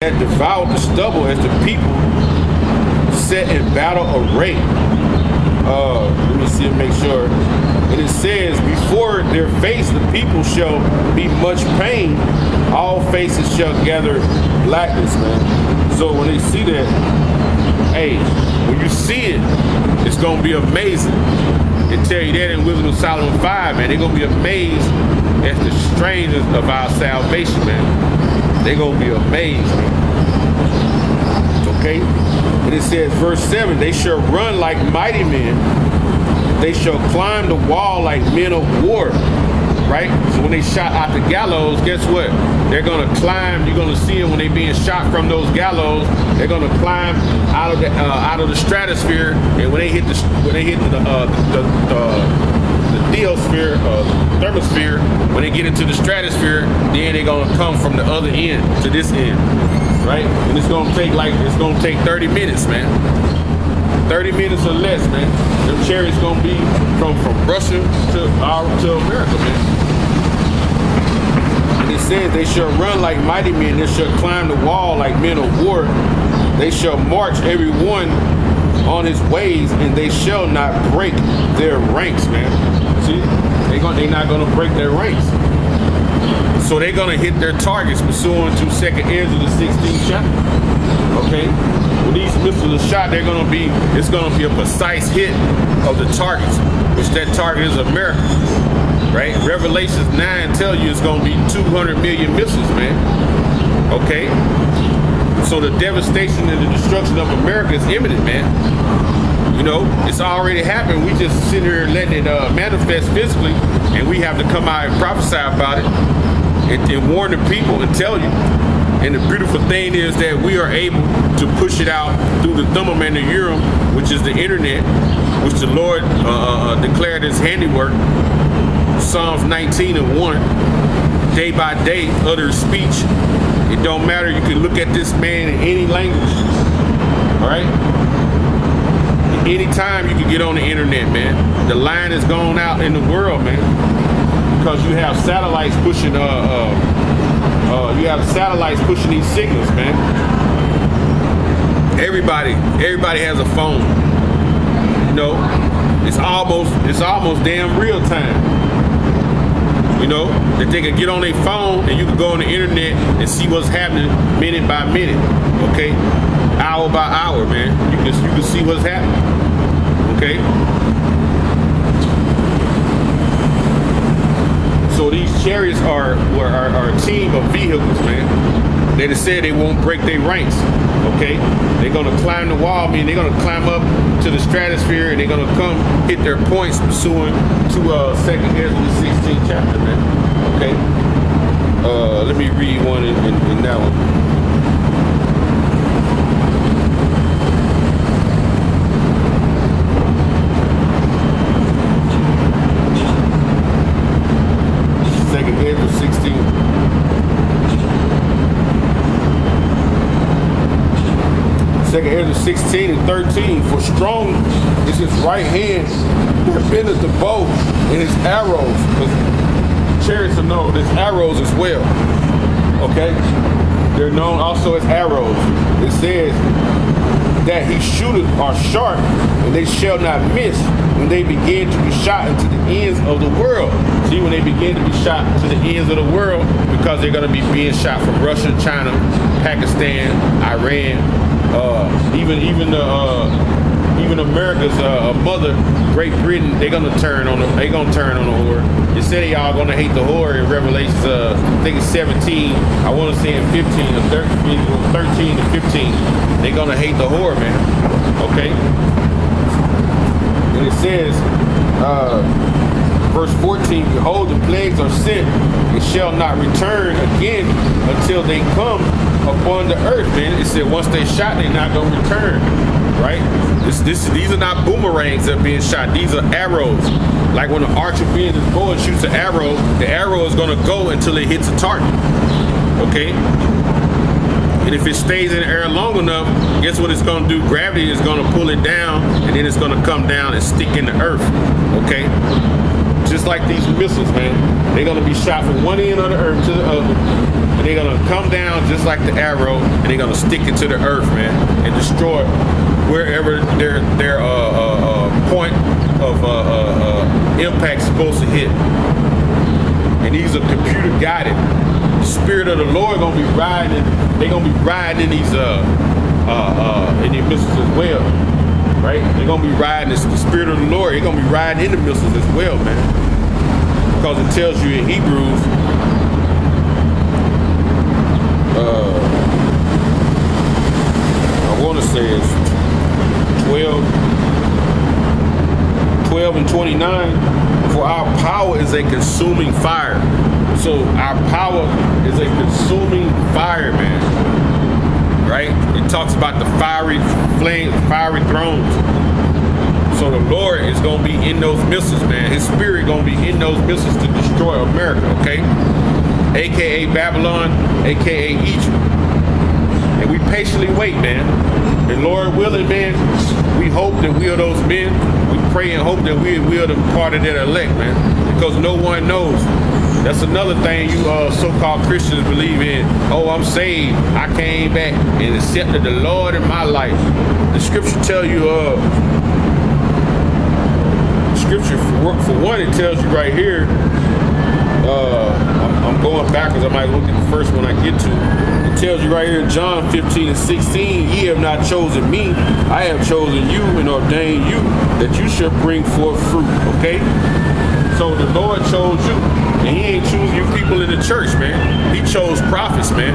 that devoured the stubble as the people set in battle array. Let me see and make sure. And it says, before their face the people shall be much pain, all faces shall gather blackness, man. So when they see that, hey, when you see it, it's gonna be amazing. They tell you that in Wisdom of Solomon 5, man. They're gonna be amazed at the strangeness of our salvation, man. They're gonna be amazed, man. Okay? And it says, verse 7, they shall run like mighty men. They shall climb the wall like men of war. Right? So when they shot out the gallows, guess what? They're gonna climb. You're gonna see them when they being shot from those gallows. They're gonna climb out of the stratosphere, and when they hit the diosphere, thermosphere, when they get into the stratosphere, then they're gonna come from the other end to this end, right? And it's gonna take 30 minutes, man. 30 minutes or less, man. Them chariots gonna be from Russia to America, man. And it says they shall run like mighty men, they shall climb the wall like men of war. They shall march every one on his ways, and they shall not break their ranks, man. See, they're not gonna break their ranks. So they're gonna hit their targets pursuant to 2nd Ezra, the 16th chapter. Okay? When these missiles are shot, it's gonna be a precise hit of the targets, which that target is America. Right? Revelations 9 tell you it's gonna be 200 million missiles, man. Okay? So the devastation and the destruction of America is imminent, man. You know, it's already happened. We just sit here letting it manifest physically, and we have to come out and prophesy about it and warn the people and tell you. And the beautiful thing is that we are able to push it out through the Thummim and the Urim, which is the internet, which the Lord declared his handiwork. Psalms 19:1, day by day, utter speech. It don't matter. You can look at this man in any language. All right? Anytime you can get on the internet, man. The line is going out in the world, man, because you have satellites pushing. You have satellites pushing these signals, man. Everybody has a phone. You know, it's almost damn real time. You know, that they can get on their phone and you can go on the internet and see what's happening minute by minute, okay? Hour by hour, man. You can see what's happening, okay? So these chariots are a team of vehicles, man. They just said they won't break their ranks, okay? They're gonna climb the wall, they're gonna climb up to the stratosphere, and they're gonna come hit their points pursuant to 2nd Ezra, the 16th chapter, man. Okay? Let me read one in that one. Ezra 16. Second Ezra 16 and 13. For strong is his right hand that bendeth the bow, and his arrows. Because chariots are known as arrows as well. Okay? They're known also as arrows. It says that he shooteth are sharp, and they shall not miss when they begin to be shot into the ends of the world. See, when they begin to be shot to the ends of the world, because they're going to be being shot from Russia, China, Pakistan, Iran, even America's mother, Great Britain. They're gonna turn on the whore. They said y'all gonna hate the whore in Revelations. I think it's 17. I want to say in 15 or 13 to 15. They're gonna hate the whore, man. Okay. And it says, verse 14, behold, the plagues are sent and shall not return again until they come upon the earth, man. It said once they shot, they're not going to return, right? These are not boomerangs that are being shot. These are arrows. Like when an archer being his bow and shoots an arrow, the arrow is going to go until it hits a target, okay? And if it stays in the air long enough, guess what it's going to do? Gravity is going to pull it down, and then it's going to come down and stick in the earth, okay? just like these missiles, man. They're going to be shot from one end of the earth to the other. And they're going to come down just like the arrow, and they're going to stick it to the earth, man, and destroy wherever their point of impact is supposed to hit. And these are computer guided. The Spirit of the Lord gonna be riding. They're gonna be riding in these missiles as well, right? They're gonna be riding the Spirit of the Lord. They're gonna be riding in the missiles as well, man. Because it tells you in Hebrews, I want to say it's 12 and 29. For our power is a consuming fire. So our power is a consuming fire, man. Right? It talks about the fiery flame, fiery thrones. So the Lord is going to be in those missiles, man. His Spirit going to be in those missiles to destroy America, okay? AKA Babylon, AKA Egypt. And we patiently wait, man. And Lord willing, man, we hope that we are those men. We pray and hope that we are the part of that elect, man. Because no one knows. That's another thing you so-called Christians believe in. Oh, I'm saved. I came back and accepted the Lord in my life. The scripture tell you, scripture for one, it tells you right here. I'm going backwards. I might look at the first one I get to. It tells you right here in John 15 and 16, ye have not chosen me, I have chosen you and ordained you that you should bring forth fruit, okay? So the Lord chose you, and he ain't choosing you people in the church, man. He chose prophets, man,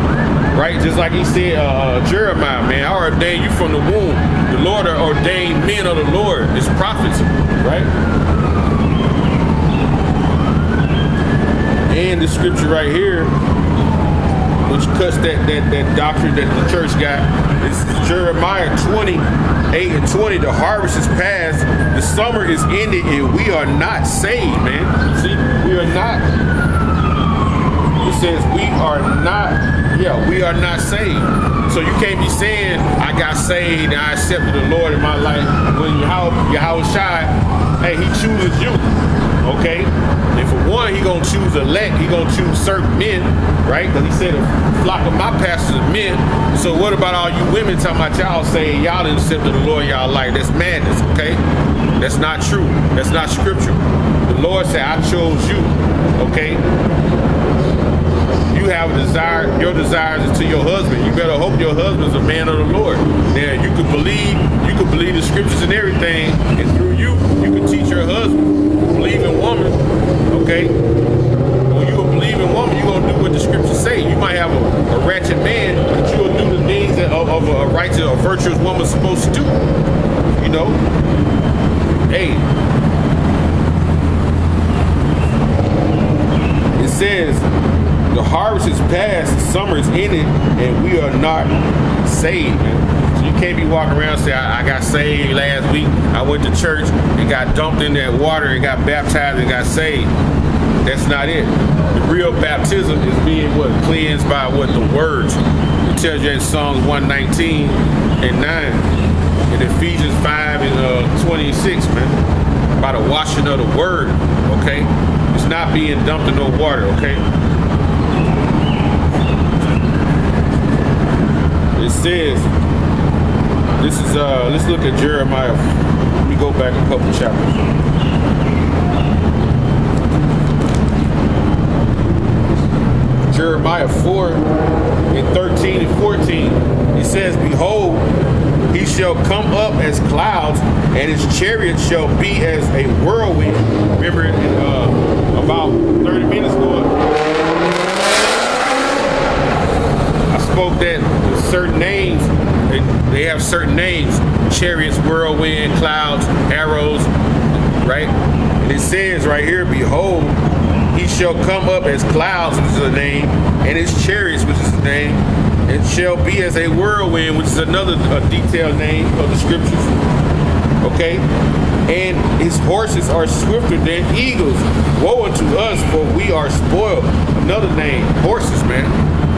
right? Just like he said, Jeremiah, man, I ordained you from the womb. The Lord ordained men of the Lord. It's prophets, right? And the scripture right here, which cuts that doctrine that the church got, is Jeremiah 28 and 20. The harvest is past, the summer is ended, and we are not saved, man. See, we are not. It says we are not saved. So you can't be saying, I got saved and I accepted the Lord in my life. When Yahweh Shai, hey, he chooses you, okay? And for one, he gonna choose elect. He gonna choose certain men, right? Because he said a flock of my pastors are men. So what about all you women talking about y'all saying y'all didn't accept the Lord y'all life? That's madness, okay? That's not true. That's not scriptural. The Lord said, I chose you, okay? You have a desire, your desires is to your husband. You better hope your husband's a man of the Lord. Now you can believe the scriptures and everything, and through you can teach your husband. Believe in woman, okay? When you believe in woman, you're gonna do what the scriptures say. You might have a ratchet man, but you'll do the things that of a righteous or virtuous woman's supposed to do. You know? Hey. It says, the harvest is past, the summer is ended, and we are not saved, man. So you can't be walking around and say, I got saved last week. I went to church and got dumped in that water and got baptized and got saved. That's not it. The real baptism is being cleansed by the words. It tells you in Psalms 119 and 9, and Ephesians 5 and 26, man, by the washing of the word, okay? It's not being dumped in no water, okay? It says, this is let's look at Jeremiah. Let me go back a couple chapters. Jeremiah 4 and 13 and 14. It says, behold, he shall come up as clouds, and his chariot shall be as a whirlwind. Remember about 30 minutes ago, I spoke that certain names, they have certain names: chariots, whirlwind, clouds, arrows, right? And it says right here, behold, he shall come up as clouds, which is a name, and his chariots, which is a name, and shall be as a whirlwind, which is another detailed name of the scriptures, okay? And his horses are swifter than eagles. Woe unto us, for we are spoiled. Another name, horses, man.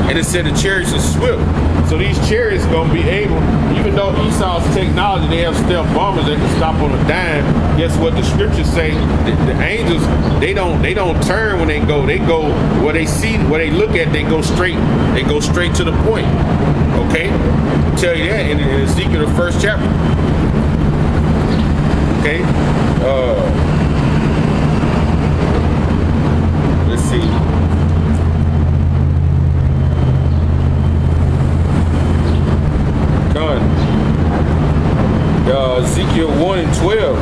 And it said the chariots are swift. So these chariots are going to be able, even though Esau's technology, they have stealth bombers that can stop on a dime. Guess what the scriptures say? The angels, they don't turn when they go. They go where they see, where they look at, they go straight. They go straight to the point. Okay? I'll tell you that in Ezekiel, the first chapter. Okay? Let's see. Ezekiel 1 and 12.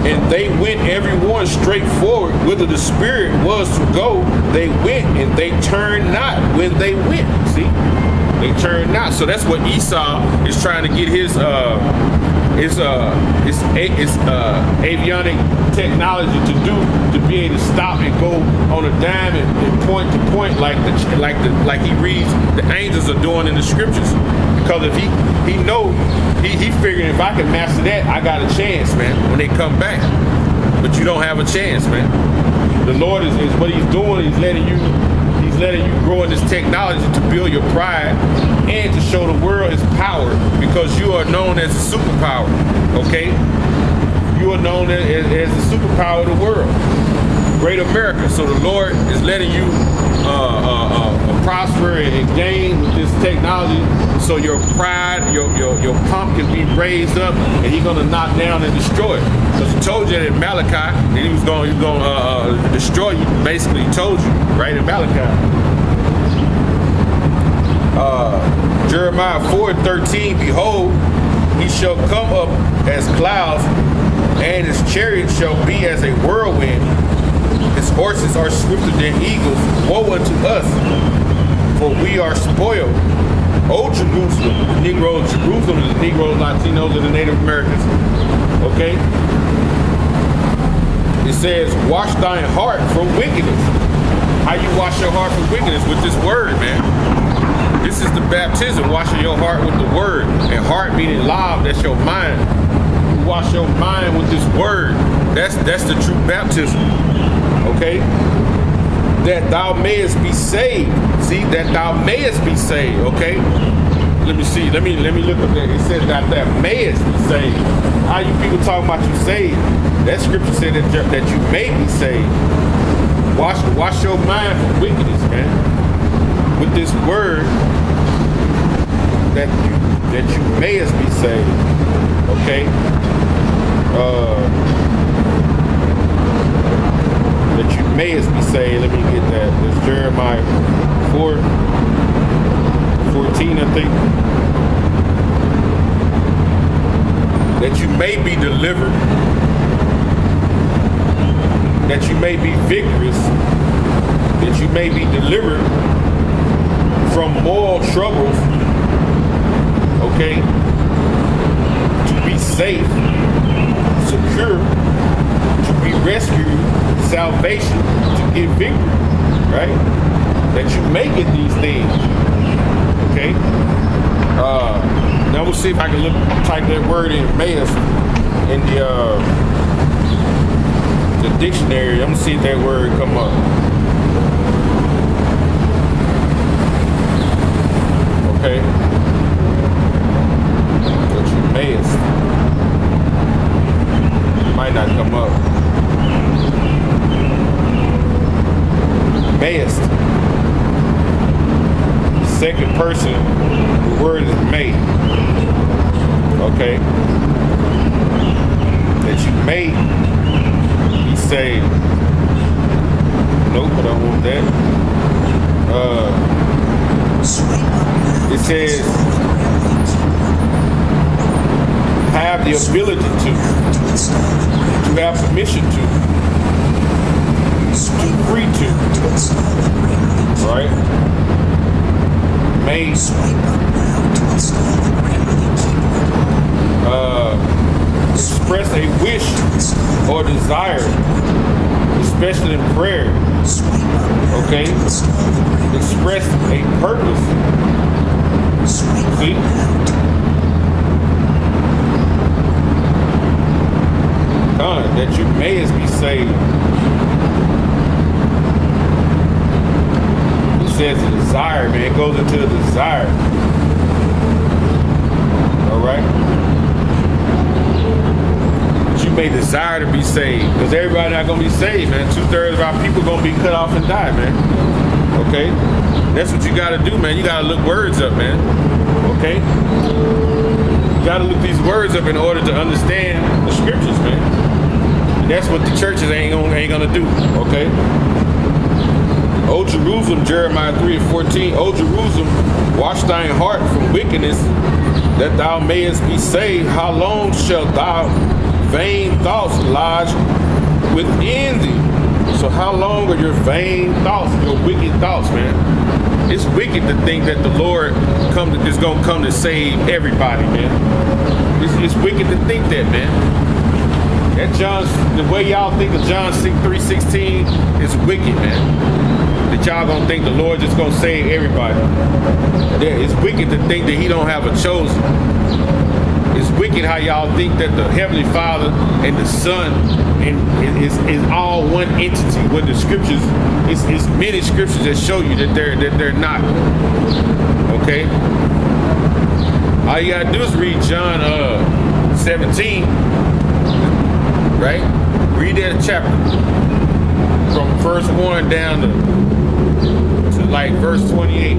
And they went every one straight forward, whither the spirit was to go. They went, and they turned not when they went. See? They turned not. So that's what Esau is trying to get his avionic technology to do, to be able to stop and go on a dime and point to point like he reads the angels are doing in the scriptures. Because if he figured if I can master that, I got a chance, man, when they come back. But you don't have a chance, man. The Lord is what he's doing. He's letting you grow in this technology to build your pride and to show the world his power, because you are known as a superpower. Okay? You are known as the superpower of the world. Great America. So the Lord is letting you prosper and gain with this technology, so your pride, your pump can be raised up, and he's gonna knock down and destroy it. Because he told you that in Malachi that he was gonna destroy you. Basically, he told you right in Malachi. Jeremiah 4:13. Behold, he shall come up as clouds, and his chariot shall be as a whirlwind. His horses are swifter than eagles. Woe unto us, for we are spoiled. O Jerusalem, the Negroes, Jerusalem is the Negroes, Latinos, and the Native Americans. Okay? It says, wash thine heart from wickedness. How you wash your heart from wickedness? With this word, man. This is the baptism, washing your heart with the word. And heart meaning live, that's your mind. You wash your mind with this word. That's the true baptism. Okay? That thou mayest be saved. See, that thou mayest be saved. Okay? Let me see. Let me look at that. It says that thou mayest be saved. How you people talking about you saved? That scripture said that you may be saved. Wash your mind from wickedness, man. With this word, that you mayest be saved. Okay? That you mayest be saved. Let me get that. That's Jeremiah 4:14, I think. That you may be delivered. That you may be vigorous. That you may be delivered from moral troubles. Okay? To be safe, secure, to be rescued, salvation, to get victory, right? That you may get these things. Okay? Now we'll see if I can type that word in mayest in the dictionary. I'm gonna see if that word come up. Okay? That you mayest. Might not come up. Mayest. Second person, the word is may. Okay? That you may be saved. Nope, I don't want that. It says have the ability to have permission to free to, right? May express a wish or desire, especially in prayer. Okay? Express a purpose. See? That you mayest be saved. It says a desire desire, man. It goes into a desire. All right? But you may desire to be saved, because everybody not going to be saved, man. 2/3 of our people going to be cut off and die, man. Okay? That's what you got to do, man. You got to look words up, man. Okay? You got to look these words up in order to understand the scriptures, man. And that's what the churches ain't gonna do, okay? O Jerusalem, Jeremiah 3:14. O Jerusalem, wash thine heart from wickedness, that thou mayest be saved. How long shalt thou vain thoughts lodge within thee? So how long are your vain thoughts, your wicked thoughts, man? It's wicked to think that the Lord is gonna come to save everybody, man. It's wicked to think that, man. That the way y'all think of John 3:16 is wicked, man. That y'all gonna think the Lord just gonna save everybody. It's wicked to think that he don't have a chosen. It's wicked how y'all think that the Heavenly Father and the Son is all one entity, when the scriptures, it's many scriptures that show you that they're not. Okay? All you gotta do is read John 17, right? Read that chapter from verse 1 down to like verse 28.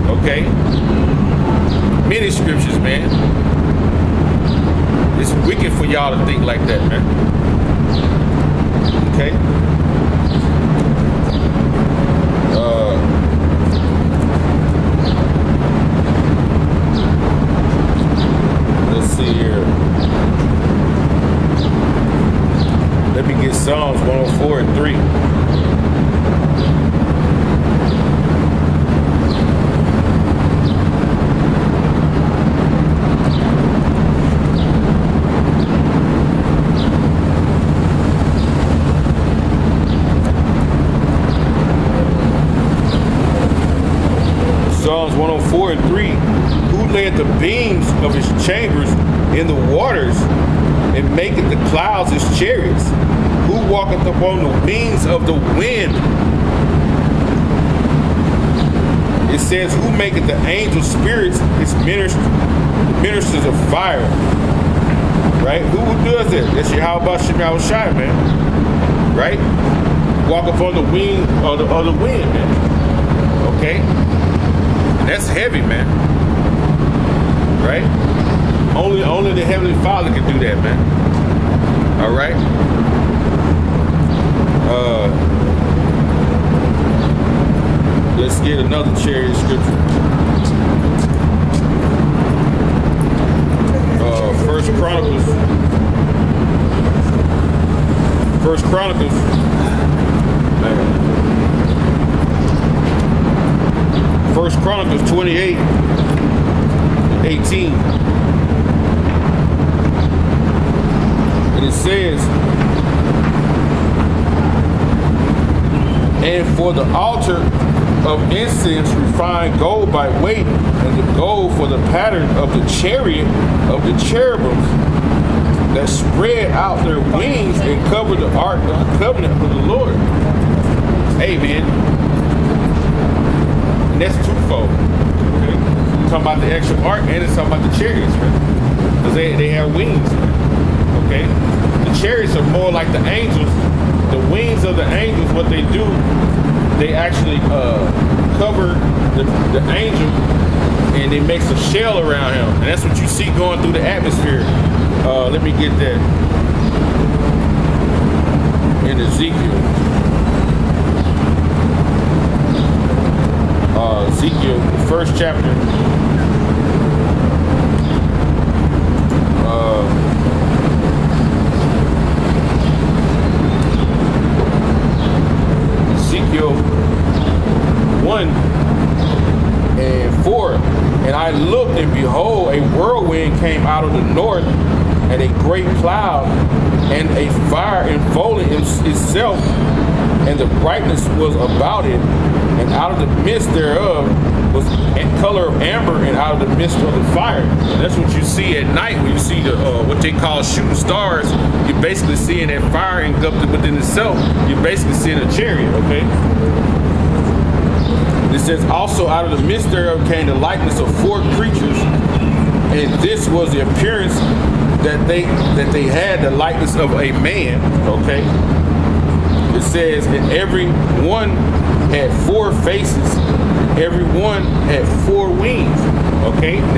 Okay? Many scriptures, man. It's wicked for y'all to think like that, man. Okay? Let's see here. Let me get Psalms 104:3. Psalms 104:3. Who laid the beams of his chambers in the waters, and maketh the clouds his chariots? Who walketh upon the wings of the wind? It says, who maketh the angel spirits his ministers of fire? Right? Who does that? That's Yahweh Shemel Shai, man. Right? Walk upon the wing of the wind, man. Okay? That's heavy, man. Right? Only the Heavenly Father can do that, man. All right? Let's get another chariot scripture. First Chronicles. Man. First Chronicles 28:18. And it says, and for the altar of incense refined gold by weight, and the gold for the pattern of the chariot of the cherubims that spread out their wings and covered the ark of the covenant of the Lord. Hey, man. And that's twofold. Okay? It's talking about the actual ark, and it's talking about the chariots, man. Because they have wings, man. Okay? The chariots are more like the angels. The wings of the angels, what they do, they actually cover the angel, and it makes a shell around him. And that's what you see going through the atmosphere. Let me get that in Ezekiel. Ezekiel, the first chapter. Ezekiel 1:4. And I looked, and behold, a whirlwind came out of the north, and a great cloud, and a fire enfolding itself, and the brightness was about it, and out of the midst thereof was a color of amber, and out of the midst of the fire. And that's what you see at night when you see the what they call shooting stars. You're basically seeing that fire engulfed within itself. You're basically seeing a chariot, okay? It says, also out of the midst thereof came the likeness of 4 creatures, and this was the appearance that they had, the likeness of a man. Okay. It says, and every one had 4 faces, every one had 4 wings. Okay.